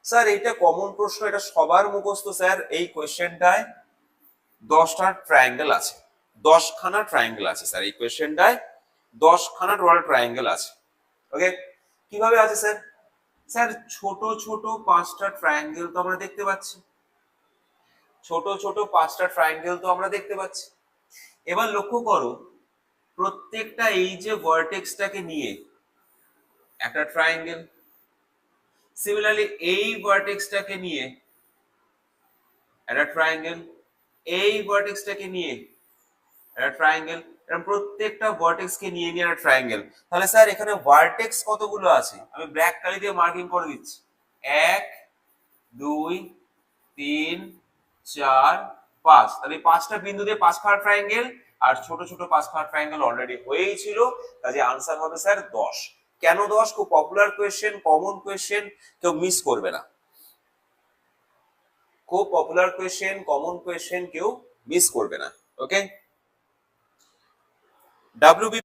Sir এটা common প্রশ্ন, এটা সবার মুখস্থ স্যার। এই কোয়েশ্চেনটায় 10টা ট্রায়াঙ্গেল আছে, 10খানা ট্রায়াঙ্গেল আছে স্যার। এই কোয়েশ্চেনটায় 10খানা টোটাল ট্রায়াঙ্গেল আছে। ওকে, কিভাবে আছে স্যার? স্যার ছোট ছোট 5টা ট্রায়াঙ্গেল তো আমরা দেখতে পাচ্ছি, ছোট ছোট 5টা ট্রায়াঙ্গেল তো আমরা দেখতে পাচ্ছি। এবার লক্ষ্য করো, প্রত্যেকটা এই যে ভার্টেক্সটাকে নিয়ে একটা ট্রায়াঙ্গেল, সিমিলারলি এই ভার্টেক্সটাকে নিয়ে একটা ট্রায়াঙ্গেল, এই ভার্টেক্সটাকে নিয়ে একটা ট্রায়াঙ্গেল, এরকম প্রত্যেকটা ভার্টেক্সকে নিয়ে নিয়ে একটা ট্রায়াঙ্গেল। তাহলে স্যার এখানে ভার্টেক্স কতগুলো আছে? আমি ব্ল্যাক কালি দিয়ে মার্কিং করে দিচ্ছি। 1 2 3 4 5। তাহলে 5টা বিন্দু দিয়ে 5খানা ট্রায়াঙ্গেল, আর ছোট ছোট 5খানা ট্রায়াঙ্গেল অলরেডি হয়েই ছিল। কাজে আনসার হবে স্যার 10। কেন 10? খুব পপুলার কোয়েশ্চেন, কমন কোয়েশ্চেন, কেউ মিস করবে না। খুব পপুলার কোয়েশ্চেন, কমন কোয়েশ্চেন, কেউ মিস করবে না। ওকে, WB